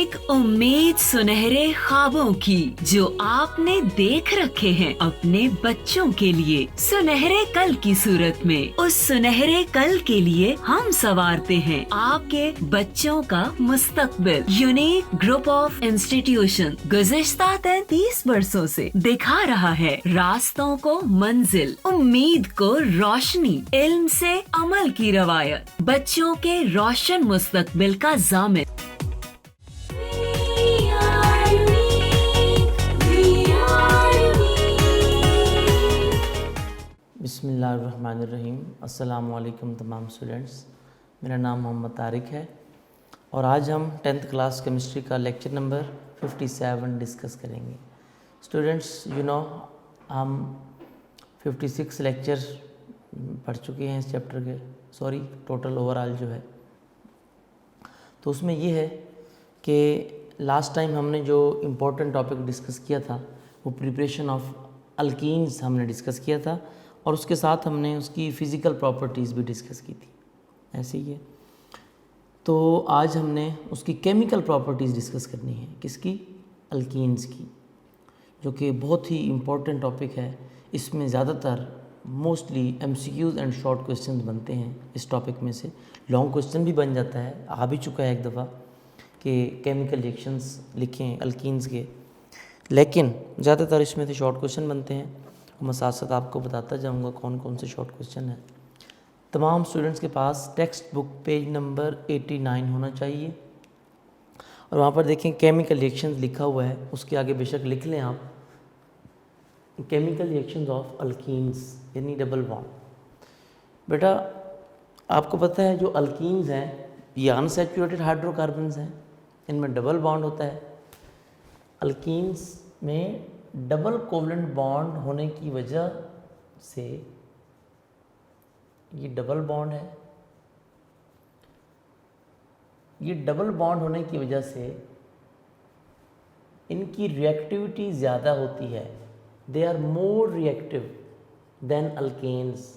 एक उम्मीद सुनहरे ख्वाबों की जो आपने देख रखे हैं अपने बच्चों के लिए, सुनहरे कल की सूरत में। उस सुनहरे कल के लिए हम संवारते हैं आपके बच्चों का मुस्तकबिल। यूनिक ग्रुप ऑफ इंस्टीट्यूशन गुज़िश्ता 33 वर्षों से दिखा रहा है रास्तों को मंजिल, उम्मीद को रोशनी, इल्म से अमल की रवायत, बच्चों के रोशन मुस्तकबिल का ज़ामिन। बिस्मिल्लाहिर्रहमानिर्रहीम। अस्सलाम वालेकुम तमाम स्टूडेंट्स, मेरा नाम मोहम्मद तारिक है और आज हम 10th क्लास केमिस्ट्री का लेक्चर नंबर 57 डिस्कस करेंगे। स्टूडेंट्स हम 56 लेक्चर पढ़ चुके हैं इस चैप्टर के, टोटल ओवरऑल जो है। तो उसमें ये है कि लास्ट टाइम हमने जो इम्पोर्टेंट टॉपिक डिस्कस किया था वो प्रिपरेशन ऑफ अल्कीन्स हमने डिस्कस किया था और उसके साथ हमने उसकी फ़िज़िकल प्रॉपर्टीज़ भी डिस्कस की थी, ऐसे ही है। तो आज हमने उसकी केमिकल प्रॉपर्टीज़ डिस्कस करनी है, किसकी? अल्कीन्स की, जो कि बहुत ही इम्पोर्टेंट टॉपिक है। इसमें ज़्यादातर mostly MCQs and short questions बनते हैं इस टॉपिक में से। लॉन्ग क्वेश्चन भी बन जाता है, आ भी चुका है एक दफ़ा कि केमिकल रिएक्शंस लिखें अल्कीन्स के, लेकिन ज़्यादातर इसमें से शॉर्ट क्वेश्चन बनते हैं। मैं साथ साथ आपको बताता जाऊंगा कौन कौन से शॉर्ट क्वेश्चन हैं। तमाम स्टूडेंट्स के पास टेक्स्ट बुक पेज नंबर 89 होना चाहिए और वहाँ पर देखें केमिकल रिएक्शंस लिखा हुआ है, उसके आगे बेशक लिख लें आप केमिकल रिएक्शंस ऑफ अल्कीन्स यानी डबल बॉन्ड। बेटा आपको पता है जो अल्कीन्स हैं ये अनसैचुरेटेड हाइड्रोकार्बन्स हैं, इनमें डबल बॉन्ड होता है। अल्कीन्स में डबल कोवलेंट बॉन्ड होने की वजह से ये डबल बॉन्ड है, ये डबल बॉन्ड होने की वजह से इनकी रिएक्टिविटी ज़्यादा होती है। They are more reactive than alkanes.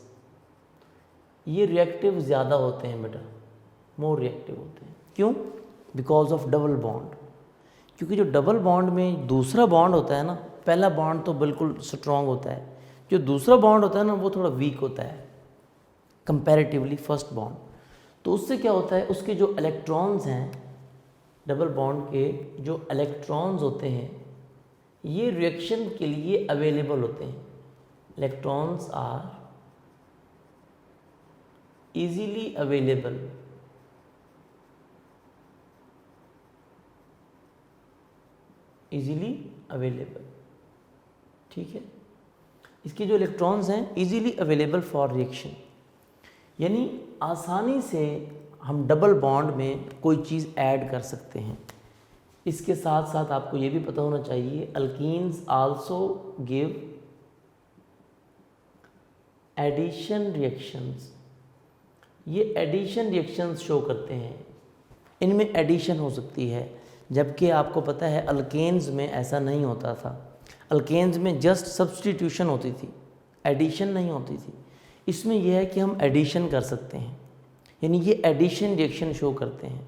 ये रिएक्टिव ज़्यादा होते हैं बेटा, मोर रिएक्टिव होते हैं। क्यों? Because of double bond. क्योंकि जो डबल बॉन्ड में दूसरा बॉन्ड होता है ना, पहला बॉन्ड तो बिल्कुल स्ट्रॉन्ग होता है, जो दूसरा बॉन्ड होता है ना वो थोड़ा वीक होता है कंपैरेटिवली फर्स्ट बॉन्ड। तो उससे क्या होता है, उसके जो इलेक्ट्रॉन्स हैं डबल बॉन्ड के, जो इलेक्ट्रॉन्स होते हैं ये रिएक्शन के लिए अवेलेबल होते हैं। इलेक्ट्रॉन्स आर इजीली अवेलेबल ठीक है। इसके जो इलेक्ट्रॉन्स हैं इजीली अवेलेबल फॉर रिएक्शन, यानी आसानी से हम डबल बॉन्ड में कोई चीज़ ऐड कर सकते हैं। इसके साथ साथ आपको ये भी पता होना चाहिए alkenes also give addition reactions. ये एडिशन रिएक्शंस शो करते हैं, इनमें एडिशन हो सकती है, जबकि आपको पता है अल्केन्स में ऐसा नहीं होता था। अल्केन्स में जस्ट सब्स्टिट्यूशन होती थी, एडिशन नहीं होती थी। इसमें यह है कि हम एडिशन कर सकते हैं, यानी ये एडिशन रिएक्शन शो करते हैं।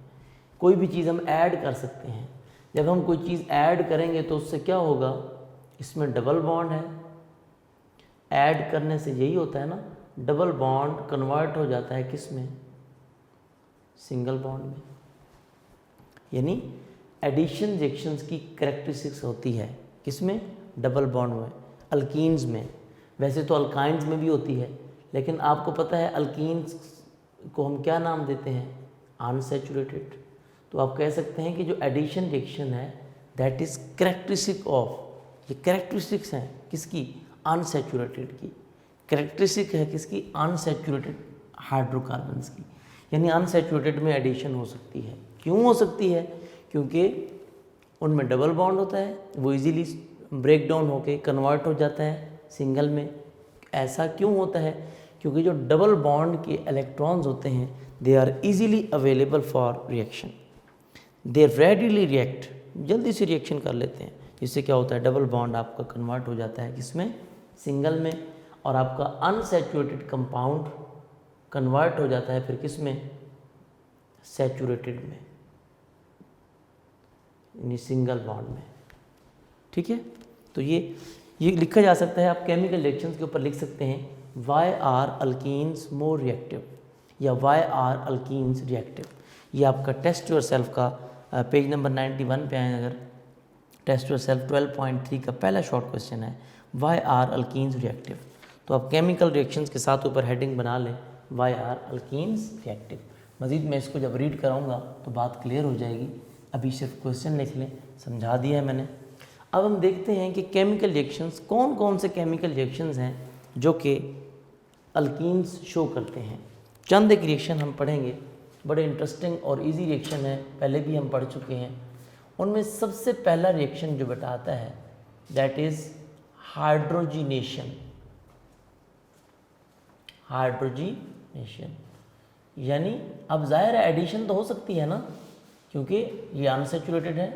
कोई भी चीज़ हम ऐड कर सकते हैं। जब हम कोई चीज़ ऐड करेंगे तो उससे क्या होगा, इसमें डबल बॉन्ड है, ऐड करने से यही होता है ना, डबल बॉन्ड कन्वर्ट हो जाता है किस में? सिंगल बॉन्ड में। यानी एडिशन रिएक्शंस की कैरेक्टरिस्टिक्स होती है किसमें? डबल बॉन्ड में, अल्कीन्स में। वैसे तो अल्काइन्स में भी होती है, लेकिन आपको पता है अल्कीन्स को हम क्या नाम देते हैं? अनसैचुरेटेड। तो आप कह सकते हैं कि जो एडिशन रिएक्शन है दैट इज़ कैरेक्टरिस्टिक ऑफ, ये कैरेक्टरिस्टिक्स हैं किसकी? अनसैचुरेटेड की। कैरेक्टरिस्टिक है किसकी? अनसैचुरेटेड हाइड्रोकार्बन्स की। यानी अनसैचुरेटेड में एडिशन हो सकती है। क्यों हो सकती है? क्योंकि उनमें डबल बॉन्ड होता है, वो इजीली ब्रेक डाउन होके कन्वर्ट हो जाता है सिंगल में। ऐसा क्यों होता है? क्योंकि जो डबल बॉन्ड के इलेक्ट्रॉन्स होते हैं they are easily available for reaction, they readily react, जल्दी से रिएक्शन कर लेते हैं। जिससे क्या होता है, डबल बॉन्ड आपका कन्वर्ट हो जाता है किसमें? सिंगल में, और आपका अनसैचुरेटेड कंपाउंड कन्वर्ट हो जाता है फिर किस में? सैचुरेटेड में। यानी सिंगल बॉन्ड में। ठीक है, तो ये लिखा जा सकता है, आप केमिकल रिएक्शंस के ऊपर लिख सकते हैं why are alkenes more reactive या वाई आर अल्कीन्स रिएक्टिव। ये आपका टेस्ट योर सेल्फ का पेज नंबर 91 पे आए अगर, टेस्ट योर सेल्फ 12.3 का पहला शॉर्ट क्वेश्चन है वाई आर अल्कीन्स रिएक्टिव। तो आप केमिकल रिएक्शंस के साथ ऊपर हेडिंग बना लें वाई आर अल्कीन्स रिएक्टिव। मज़ीद मैं इसको जब रीड कराऊंगा तो बात क्लियर हो जाएगी, अभी सिर्फ क्वेश्चन लिख लें, समझा दिया है मैंने। अब हम देखते हैं कि केमिकल रिएक्शंस, कौन कौन से केमिकल रिएक्शंस हैं जो कि अल्कीन्स शो करते हैं। चंद एक रिएक्शन हम पढ़ेंगे, बड़े इंटरेस्टिंग और इजी रिएक्शन है, पहले भी हम पढ़ चुके हैं। उनमें सबसे पहला रिएक्शन जो बताता है दैट इज़ हाइड्रोजिनेशन। हाइड्रोजिनेशन यानी अब जाहिर है एडिशन तो हो सकती है ना, क्योंकि ये अनसैचुरेटेड है,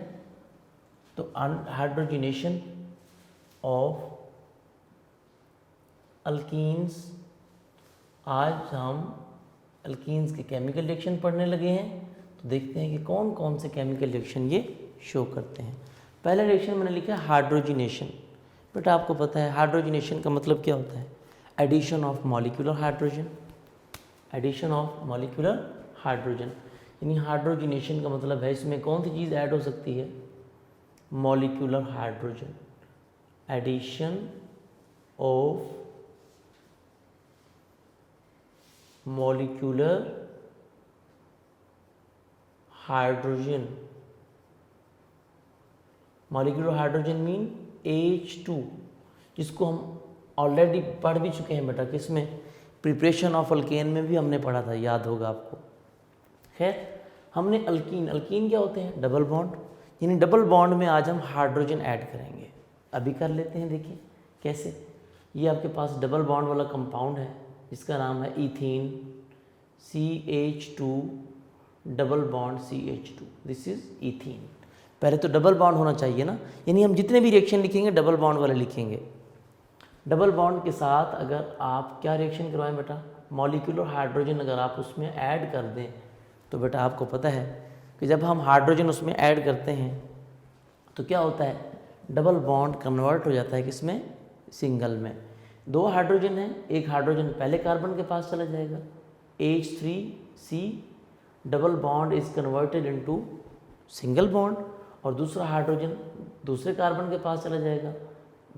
तो हाइड्रोजिनेशन ऑफ अल्कीन्स। आज हम अल्कीन्स के केमिकल रिएक्शन पढ़ने लगे हैं, तो देखते हैं कि कौन कौन से केमिकल रिएक्शन ये शो करते हैं। पहला रिएक्शन मैंने लिखा है हाइड्रोजिनेशन। बेटा आपको पता है हाइड्रोजिनेशन का मतलब क्या होता है? Addition of molecular hydrogen. Addition of molecular hydrogen यानी हाइड्रोजिनेशन का मतलब है इसमें कौन सी चीज़ ऐड हो सकती है? Molecular hydrogen. Addition of molecular hydrogen. Molecular hydrogen mean H2, जिसको हम ऑलरेडी पढ़ भी चुके हैं बेटा, किसमें? प्रिपरेशन ऑफ अल्केन में भी हमने पढ़ा था, याद होगा आपको। खैर हमने अल्कीन क्या होते हैं? Double bond. यानी डबल बॉन्ड में आज हम हाइड्रोजन ऐड करेंगे, अभी कर लेते हैं। देखिए कैसे। ये आपके पास डबल बॉन्ड वाला कंपाउंड है जिसका नाम है ethene, CH2 double bond CH2, this is ethene. पहले तो डबल बॉन्ड होना चाहिए ना, यानी हम जितने भी रिएक्शन लिखेंगे डबल बॉन्ड वाले लिखेंगे। डबल बॉन्ड के साथ अगर आप क्या रिएक्शन करवाएं बेटा? मॉलिक्यूलर हाइड्रोजन अगर आप उसमें ऐड कर दें तो बेटा आपको पता है कि जब हम हाइड्रोजन उसमें ऐड करते हैं तो क्या होता है? डबल बॉन्ड कन्वर्ट हो जाता है किसमें? सिंगल में। दो हाइड्रोजन है, एक हाइड्रोजन पहले कार्बन के पास चला जाएगा, H3C double bond is converted into single bond, और दूसरा हाइड्रोजन दूसरे कार्बन के पास चला जाएगा,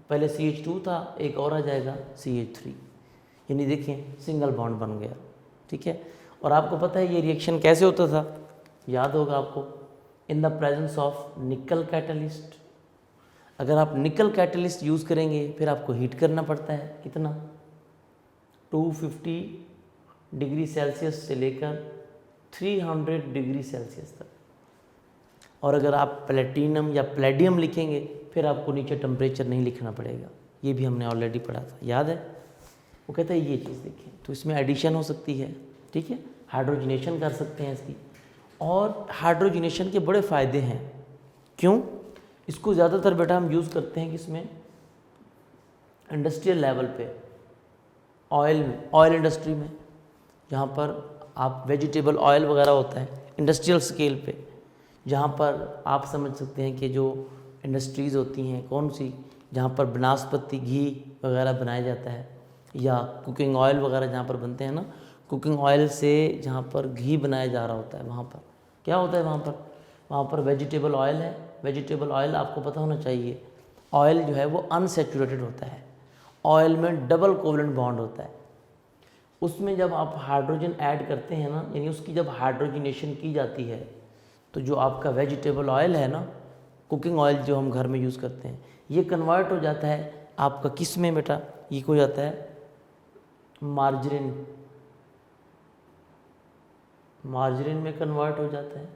पहले CH2 था, एक और आ जाएगा CH3, यानी देखिए सिंगल बॉन्ड बन गया। ठीक है, और आपको पता है ये रिएक्शन कैसे होता था? याद होगा आपको, इन द प्रेजेंस ऑफ निकल कैटलिस्ट। अगर आप निकल कैटलिस्ट यूज़ करेंगे फिर आपको हीट करना पड़ता है, कितना? 250 डिग्री सेल्सियस से लेकर 300 डिग्री सेल्सियस तक। और अगर आप प्लेटिनम या प्लेडियम लिखेंगे फिर आपको नीचे टेम्परेचर नहीं लिखना पड़ेगा, ये भी हमने ऑलरेडी पढ़ा था, याद है? वो कहता है ये चीज़ देखिए, तो इसमें एडिशन हो सकती है। ठीक है, हाइड्रोजिनेशन कर सकते हैं इसकी। और हाइड्रोजिनेशन के बड़े फ़ायदे हैं। क्यों? इसको ज़्यादातर बेटा हम यूज़ करते हैं किसमें? इंडस्ट्रियल लेवल पे, ऑयल में, ऑयल इंडस्ट्री में, जहाँ पर आप वेजिटेबल ऑयल वगैरह होता है, इंडस्ट्रियल स्केल पे, जहाँ पर आप समझ सकते हैं कि जो इंडस्ट्रीज़ होती हैं कौन सी, जहाँ पर वनस्पति घी वगैरह बनाया जाता है, या कुकिंग ऑयल वगैरह जहाँ पर बनते हैं ना, कुकिंग ऑयल से जहाँ पर घी बनाया जा रहा होता है वहाँ पर क्या होता है? वहाँ पर वेजिटेबल ऑयल है। वेजिटेबल ऑयल आपको पता होना चाहिए, ऑयल जो है वो अनसैचुरेटेड होता है, ऑयल में डबल कोवलेंट बॉन्ड होता है। उसमें जब आप हाइड्रोजन ऐड करते हैं ना, यानी उसकी जब हाइड्रोजिनेशन की जाती है तो जो आपका वेजिटेबल ऑयल है ना, कुकिंग ऑयल जो हम घर में यूज़ करते हैं, ये कन्वर्ट हो जाता है आपका किस में बेटा? ये हो जाता है मार्जरीन। मार्जरीन में कन्वर्ट हो जाता है,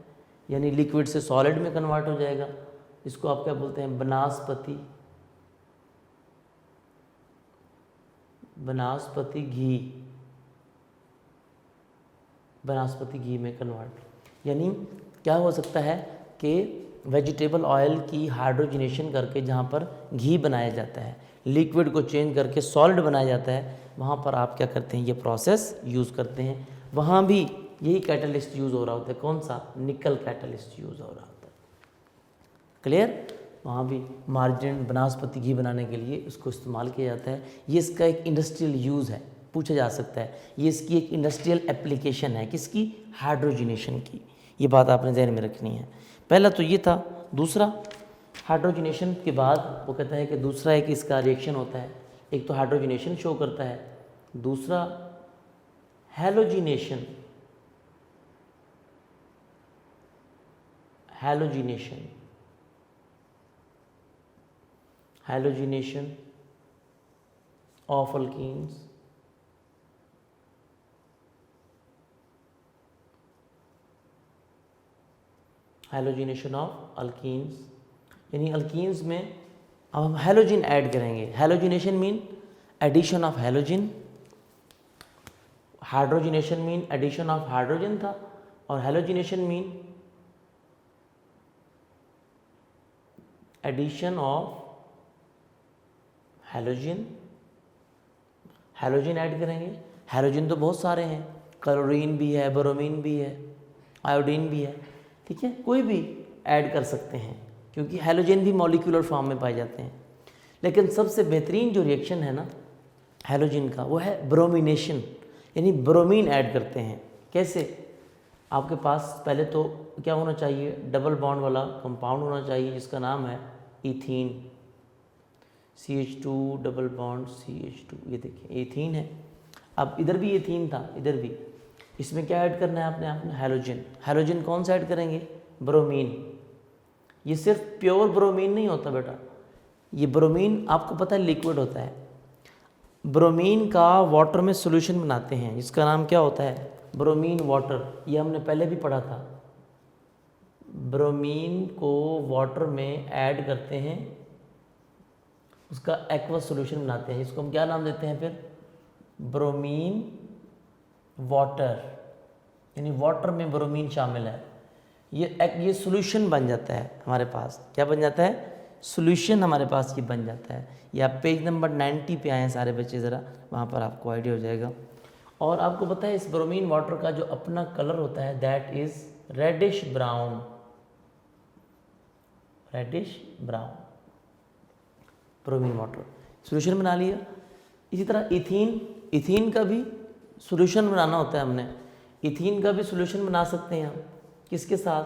यानी लिक्विड से सॉलिड में कन्वर्ट हो जाएगा। इसको आप क्या बोलते हैं? वनस्पति घी। वनस्पति घी में कन्वर्ट, यानी क्या हो सकता है कि वेजिटेबल ऑयल की हाइड्रोजिनेशन करके जहाँ पर घी बनाया जाता है, लिक्विड को चेंज करके सॉलिड बनाया जाता है, वहाँ पर आप क्या करते हैं? ये प्रोसेस यूज़ करते हैं। वहाँ भी यही कैटलिस्ट यूज़ हो रहा होता है। कौन सा? निकल कैटलिस्ट यूज़ हो रहा होता है। क्लियर। वहाँ भी मार्जिन वनस्पति घी बनाने के लिए उसको इस्तेमाल किया जाता है। ये इसका एक इंडस्ट्रियल यूज़ है, पूछा जा सकता है। ये इसकी एक इंडस्ट्रियल एप्लीकेशन है, किसकी? हाइड्रोजिनेशन की। ये बात आपने ध्यान में रखनी है। पहला तो ये था। दूसरा, हाइड्रोजिनेशन के बाद वो कहता है कि दूसरा एक इसका रिएक्शन होता है। एक तो हाइड्रोजिनेशन शो करता है, दूसरा halogenation. Halogenation halogenation of alkenes, halogenation of alkenes, यानी अल्कीन्स में अब हम हैलोजिन ऐड करेंगे। Halogenation mean addition of halogen, hydrogenation mean addition of hydrogen था, और halogenation mean addition of halogen. Halogen add करेंगे। हैलोजन तो बहुत सारे हैं, क्लोरीन भी है, ब्रोमीन भी है, आयोडीन भी है, ठीक है, कोई भी ऐड कर सकते हैं क्योंकि हैलोजन भी मॉलिक्यूलर फॉर्म में पाए जाते हैं। लेकिन सबसे बेहतरीन जो रिएक्शन है ना हैलोजन का, वो है ब्रोमिनेशन, यानी ब्रोमीन ऐड करते हैं। कैसे? आपके पास पहले तो क्या होना चाहिए? डबल बॉन्ड वाला कंपाउंड होना चाहिए जिसका नाम है ethene, CH2 double bond CH2। ये देखिए इथीन है। अब इधर भी इथीन था, इधर भी। इसमें क्या ऐड करना है आपने हैलोजन। हैलोजन कौन सा ऐड करेंगे? ब्रोमीन। ये सिर्फ प्योर ब्रोमीन नहीं होता बेटा, ये ब्रोमीन आपको पता है लिक्विड होता है। ब्रोमीन का वाटर में सॉल्यूशन बनाते हैं जिसका नाम क्या होता है? Bromine water. ये हमने पहले भी पढ़ा था। ब्रोमीन को वाटर में ऐड करते हैं, उसका एक्वस सॉल्यूशन बनाते हैं, जिसको हम क्या नाम देते हैं फिर? ब्रोमीन वाटर, यानी वाटर में ब्रोमीन शामिल है। ये सॉल्यूशन बन जाता है हमारे पास। क्या बन जाता है? सॉल्यूशन हमारे पास ये बन जाता है। ये आप पेज नंबर 90 पे आए हैं सारे बच्चे, ज़रा वहाँ पर आपको आइडिया हो जाएगा। और आपको पता है इस ब्रोमीन वाटर का जो अपना कलर होता है that is reddish brown, reddish brown. Bromine water solution बना लिया। इसी तरह इथीन का भी सॉल्यूशन बनाना होता है हमने। इथीन का भी सॉल्यूशन बना सकते हैं हम। किसके साथ?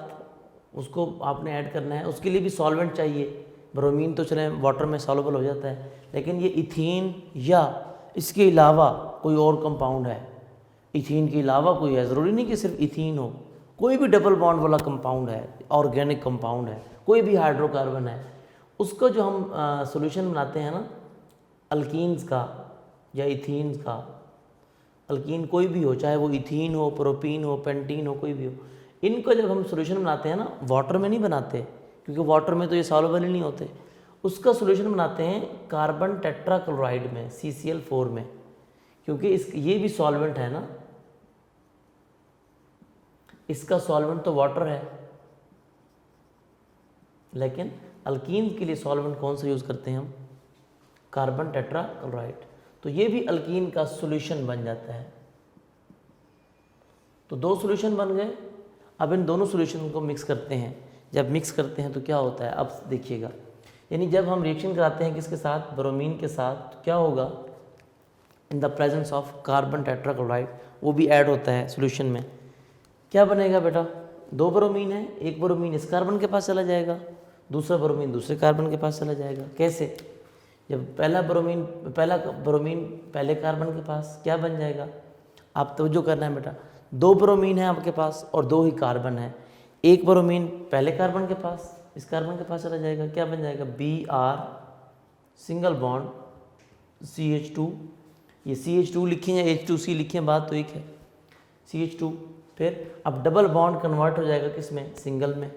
उसको आपने ऐड करना है, उसके लिए भी सॉल्वेंट चाहिए। ब्रोमीन तो चले वाटर में सॉल्युबल हो जाता है, लेकिन ये इथीन या इसके अलावा कोई और कंपाउंड है, इथीन के अलावा कोई है, ज़रूरी नहीं कि सिर्फ इथीन हो, कोई भी डबल बॉन्ड वाला कंपाउंड है, ऑर्गेनिक कंपाउंड है, कोई भी हाइड्रोकार्बन है, उसका जो हम सॉल्यूशन बनाते हैं ना अल्कीन्स का या इथीन्स का, अल्कीन कोई भी हो, चाहे वो इथीन हो, प्रोपीन हो, पेंटीन हो, कोई भी हो, इनको जब हम सॉल्यूशन बनाते हैं ना वाटर में नहीं बनाते, क्योंकि वाटर में तो ये सॉल्युबल ही नहीं होते। उसका सॉल्यूशन बनाते हैं कार्बन टेट्राक्लोराइड में, CCl4 में, क्योंकि ये भी सॉल्वेंट है ना, इसका सॉल्वेंट तो वाटर है, लेकिन अल्कीन के लिए सॉल्वेंट कौन सा यूज़ करते हैं हम? Carbon tetrachloride. तो ये भी अल्कीन का सॉल्यूशन बन जाता है। तो दो सॉल्यूशन बन गए। अब इन दोनों सॉल्यूशन को मिक्स करते हैं। जब मिक्स करते हैं तो क्या होता है? अब देखिएगा, यानी जब हम रिएक्शन कराते हैं किसके साथ? ब्रोमीन के साथ, तो क्या होगा? In the presence of carbon tetrachloride, वो भी ऐड होता है सॉल्यूशन में। क्या बनेगा बेटा? दो ब्रोमीन है, एक ब्रोमीन इस कार्बन के पास चला जाएगा, दूसरा ब्रोमीन दूसरे कार्बन के पास चला जाएगा। कैसे? जब पहला ब्रोमीन पहले कार्बन के पास, क्या बन जाएगा? आप तवज्जो करना है बेटा। दो ब्रोमीन है आपके पास और दो ही कार्बन है। एक ब्रोमीन पहले कार्बन के पास, इस कार्बन के पास चला जाएगा, क्या बन जाएगा? Br single bond CH2। ये CH2 लिखें या H2C लिखें, बात तो एक है, CH2। फिर अब डबल बॉन्ड कन्वर्ट हो जाएगा किस में? सिंगल में।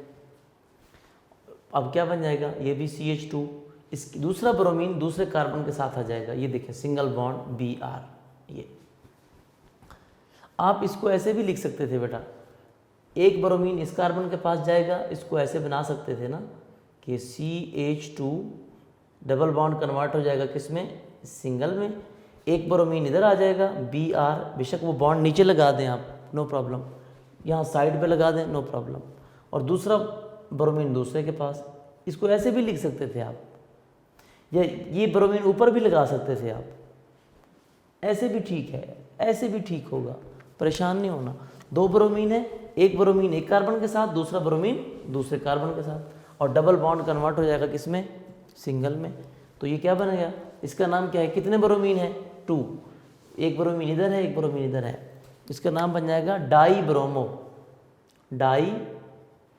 अब क्या बन जाएगा? ये भी CH2, इस दूसरा ब्रोमीन दूसरे कार्बन के साथ आ जाएगा। ये देखें सिंगल बॉन्ड Br। ये आप इसको ऐसे भी लिख सकते थे बेटा, एक ब्रोमीन इस कार्बन के पास जाएगा, इसको ऐसे बना सकते थे ना कि CH2 डबल बॉन्ड कन्वर्ट हो जाएगा किस में? सिंगल में। एक ब्रोमीन इधर आ जाएगा Br, बेशक वो बॉन्ड नीचे लगा दें आप, नो प्रॉब्लम, यहाँ साइड पे लगा दें, नो प्रॉब्लम, और दूसरा ब्रोमीन दूसरे के पास, इसको ऐसे भी लिख सकते थे आप, या ये ब्रोमीन ऊपर भी लगा सकते थे आप, ऐसे भी ठीक है, ऐसे भी ठीक होगा, परेशान नहीं होना। 2 ब्रोमीन है, एक ब्रोमीन एक कार्बन के साथ, दूसरा ब्रोमीन दूसरे कार्बन के साथ, और डबल बॉन्ड कन्वर्ट हो जाएगा किसमें, सिंगल में। तो ये क्या बन गया, इसका नाम क्या है, कितने ब्रोमीन है, 2, एक ब्रोमीन इधर है, एक ब्रोमीन इधर है, इसका नाम बन जाएगा die bromo, die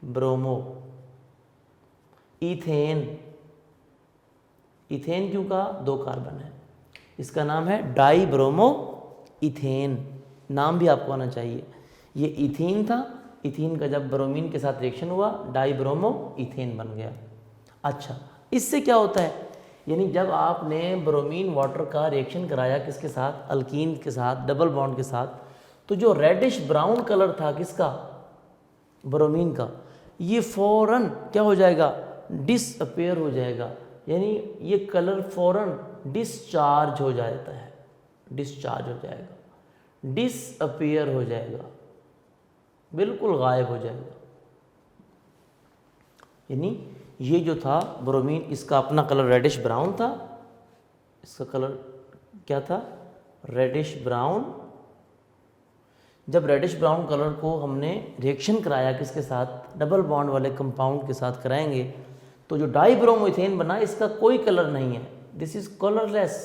bromo ethane. Ethane क्यों कहा, 2 कार्बन है, इसका नाम है डाई ब्रोमो इथेन, नाम भी आपको आना चाहिए। ये इथीन था, इथीन का जब ब्रोमीन के साथ रिएक्शन हुआ डाई ब्रोमो इथेन बन गया। अच्छा, इससे क्या होता है, यानी जब आपने ब्रोमीन वाटर का रिएक्शन कराया किसके साथ, अल्कीन के साथ, डबल बॉन्ड के साथ, तो जो रेडिश ब्राउन कलर था किसका, ब्रोमीन का, ये फौरन क्या हो जाएगा, डिसअपेयर हो जाएगा, यानी ये कलर फौरन डिस्चार्ज हो जाता है, डिस्चार्ज हो जाएगा, डिसअपेयर हो जाएगा, बिल्कुल गायब हो जाएगा। यानी ये जो था ब्रोमीन, इसका अपना कलर रेडिश ब्राउन था, इसका कलर क्या था, रेडिश ब्राउन। जब रेडिश ब्राउन कलर को हमने रिएक्शन कराया किसके साथ, डबल बॉन्ड वाले कंपाउंड के साथ कराएंगे, तो जो डाई ब्रोमो इथेन बना इसका कोई कलर नहीं है, दिस इज कलरलेस,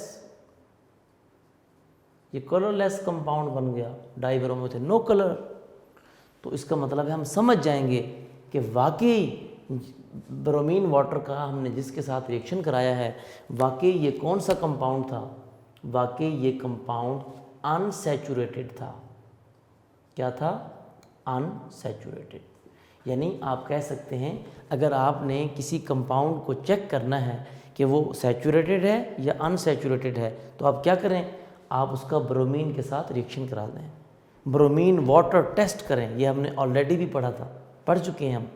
ये कलरलेस कंपाउंड बन गया, dibromoethane, no colour. तो इसका मतलब है हम समझ जाएंगे कि वाकई ब्रोमीन वाटर का हमने जिसके साथ रिएक्शन कराया है, वाकई ये कौन सा कंपाउंड था, वाकई ये कंपाउंड अनसैचुरेटेड था। क्या था, अनसैचुरेटेड। यानी आप कह सकते हैं अगर आपने किसी कंपाउंड को चेक करना है कि वो सैचुरेटेड है या अनसैचुरेटेड है, तो आप क्या करें, आप उसका ब्रोमीन के साथ रिएक्शन करा दें, ब्रोमीन वाटर टेस्ट करें, ये हमने ऑलरेडी भी पढ़ चुके हैं हम।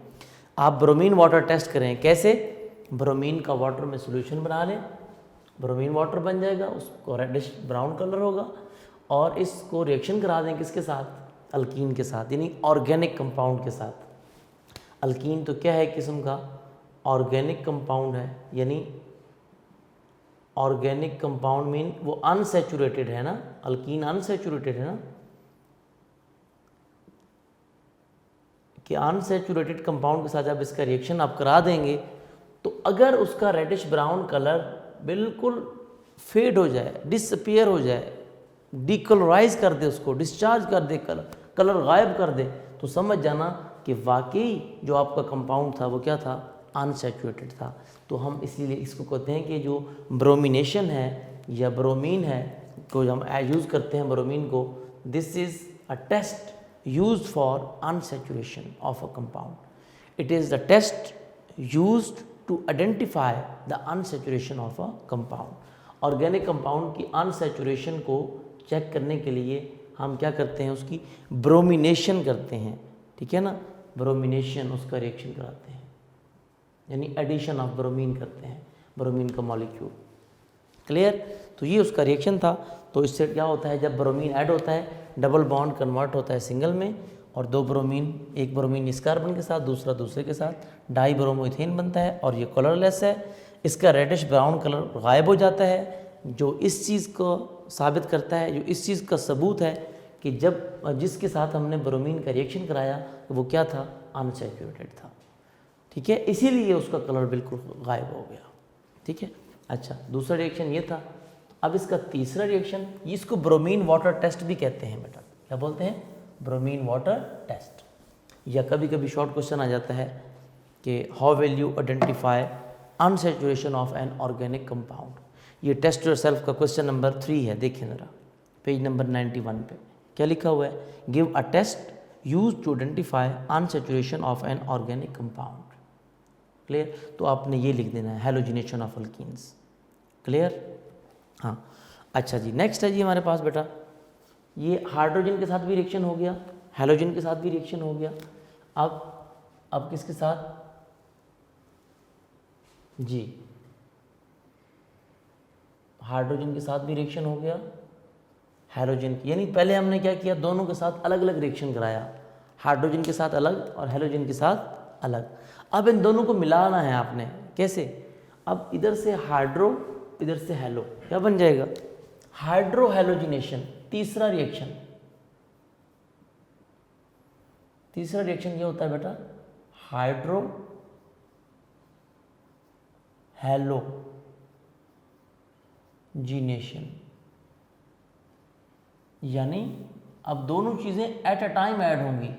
आप ब्रोमीन वाटर टेस्ट करें, कैसे, ब्रोमीन का वाटर में सोल्यूशन बना लें, ब्रोमीन वाटर बन जाएगा, उसको रेडिश ब्राउन कलर होगा, और इसको रिएक्शन करा दें किसके साथ, अल्कीन के साथ, यानी ऑर्गेनिक कंपाउंड के साथ। अल्कीन तो क्या है, किस्म का ऑर्गेनिक कंपाउंड है, यानी ऑर्गेनिक कंपाउंड मीन वो अनसैचुरेटेड है ना, अल्कीन अनसैचुरेटेड है ना, कि अनसैचुरेटेड कंपाउंड के साथ जब इसका रिएक्शन आप करा देंगे, तो अगर उसका रेडिश ब्राउन कलर बिल्कुल फेड हो जाए, डिसअपियर हो जाए, डीकलराइज कर दे, उसको डिस्चार्ज कर दे, कलर गायब कर दे, तो समझ जाना कि वाकई जो आपका कंपाउंड था वो क्या था, अनसैचुरेटेड था। तो हम इसीलिए इसको कहते हैं कि जो ब्रोमिनेशन है या ब्रोमीन है को हम यूज़ करते हैं ब्रोमीन को, this is a test used for unsaturation of a compound. It is the test used to identify the unsaturation of a compound. Organic compound की unsaturation को चेक करने के लिए हम क्या करते हैं, उसकी ब्रोमिनेशन करते हैं, ठीक है ना, ब्रोमिनेशन, उसका रिएक्शन कराते हैं, यानी एडिशन ऑफ ब्रोमीन करते हैं, ब्रोमीन का मॉलिक्यूल। क्लियर, तो ये उसका रिएक्शन था। तो इससे क्या होता है, जब ब्रोमीन ऐड होता है, डबल बॉन्ड कन्वर्ट होता है सिंगल में, और 2 ब्रोमीन, एक ब्रोमीन इस कार्बन के साथ, दूसरा दूसरे के साथ, डाई ब्रोमो इथेन बनता है, और ये कलरलेस है, इसका रेडिश ब्राउन कलर गायब हो जाता है, जो इस चीज़ को साबित करता है, जो इस चीज़ का सबूत है कि जब जिसके साथ हमने ब्रोमीन का रिएक्शन कराया वो क्या था, अनसैचुरेटेड था, ठीक है, इसीलिए उसका कलर बिल्कुल गायब हो गया, ठीक है। अच्छा, दूसरा रिएक्शन ये था। अब इसका तीसरा रिएक्शन, इसको ब्रोमीन वाटर टेस्ट भी कहते हैं बेटा, क्या बोलते हैं, ब्रोमीन वाटर टेस्ट। या कभी कभी शॉर्ट क्वेश्चन आ जाता है कि how will you identify unsaturation of an organic compound. ये टेस्ट योरसेल्फ का क्वेश्चन नंबर 3 है, देखिए ज़रा पेज नंबर 91 पे क्या लिखा हुआ है, give a test use to identify unsaturation of an organic compound. Clear, तो आपने ये लिख देना है, हैलोजिनेशन ऑफ अल्कीन्स। क्लियर, हाँ। अच्छा जी, नेक्स्ट है जी हमारे पास बेटा, ये हाइड्रोजन के साथ भी रिएक्शन हो गया, हैलोजन के साथ भी रिएक्शन हो गया। अब किसके साथ जी, हाइड्रोजन के साथ भी रिएक्शन हो गया, हैलोजन की, यानी पहले हमने क्या किया, दोनों के साथ अलग अलग रिएक्शन कराया, हाइड्रोजन के साथ अलग और हैलोजन के साथ अलग। अब इन दोनों को मिलाना है आपने, कैसे? अब इधर से हाइड्रो, इधर से हेलो, क्या बन जाएगा? Hydro halogenation. तीसरा रिएक्शन क्या होता है बेटा? Hydro halogenation. यानी अब दोनों चीजें एट अ टाइम ऐड होंगी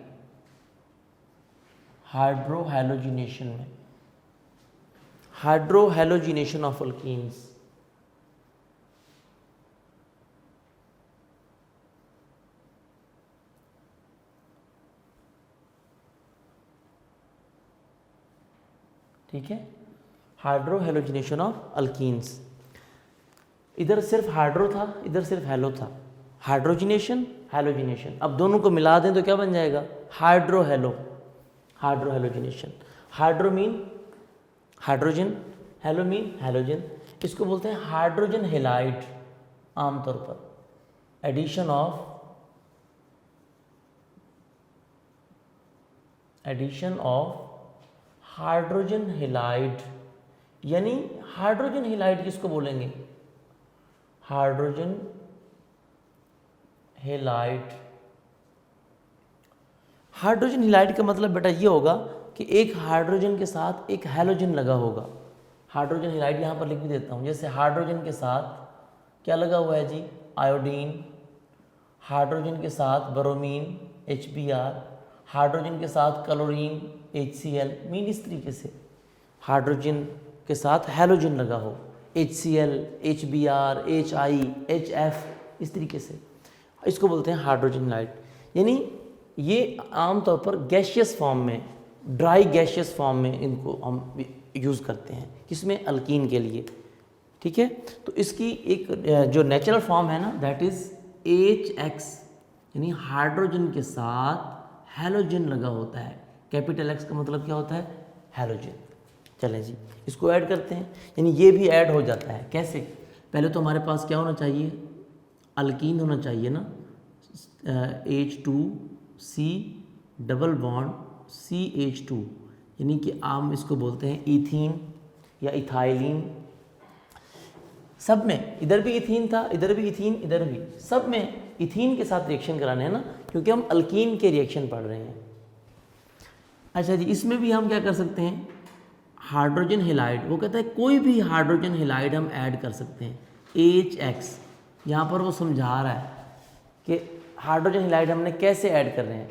हाइड्रो हेलोजिनेशन में। Hydro halogenation of alkenes. ठीक है, हाइड्रो हेलोजिनेशन ऑफ अल्कीन्स। इधर सिर्फ हाइड्रो था, इधर सिर्फ हेलो था। Hydrogenation, halogenation. अब दोनों को मिला दें तो क्या बन जाएगा? Hydro hello, hydro halogenation. Hydro mean hydrogen, hello mean halogen. इसको बोलते हैं हाइड्रोजन हेलाइड। आमतौर पर एडिशन ऑफ हाइड्रोजन हेलाइड। यानी हाइड्रोजन हेलाइड किसको बोलेंगे? Hydrogen halide. हाइड्रोजन हेलाइड का मतलब बेटा ये होगा कि एक हाइड्रोजन के साथ एक हेलोजन लगा होगा। हाइड्रोजन हेलाइड यहाँ पर लिख भी देता हूँ। जैसे हाइड्रोजन के साथ क्या लगा हुआ है जी? आयोडीन। हाइड्रोजन के साथ ब्रोमीन HBr। हाइड्रोजन के साथ क्लोरीन HCl। मीन इस तरीके से हाइड्रोजन के साथ हेलोजन लगा हो, HCl, HBr, HI, HF, इस तरीके से, इसको बोलते हैं हाइड्रोजन हेलाइड। यानी ये आमतौर पर गैशियस फॉर्म में, ड्राई गैशियस फॉर्म में इनको हम यूज़ करते हैं। किसमें? अल्कीन के लिए। ठीक है, तो इसकी एक जो नेचुरल फॉर्म है ना, दैट इज़ HX, यानी हाइड्रोजन के साथ हेलोजन लगा होता है। कैपिटल X का मतलब क्या होता है? हेलोजन। चलें जी, इसको ऐड करते हैं। यानी ये भी ऐड हो जाता है। कैसे? पहले तो हमारे पास क्या होना चाहिए? अल्कीन होना चाहिए ना, H2C डबल बॉन्ड CH2, यानी कि हम इसको बोलते हैं इथीन या इथाइलिन। सब में, इधर भी इथीन था, इधर भी इथीन, इधर भी, सब में इथीन के साथ रिएक्शन कराने हैं ना, क्योंकि हम अल्कीन के रिएक्शन पढ़ रहे हैं। अच्छा जी, इसमें भी हम क्या कर सकते हैं? हाइड्रोजन हेलाइड, वो कहता है कोई भी हाइड्रोजन हेलाइड हम ऐड कर सकते हैं। HX, यहाँ पर वो समझा रहा है कि हाइड्रोजन हेलाइड हमने कैसे ऐड कर रहे हैं।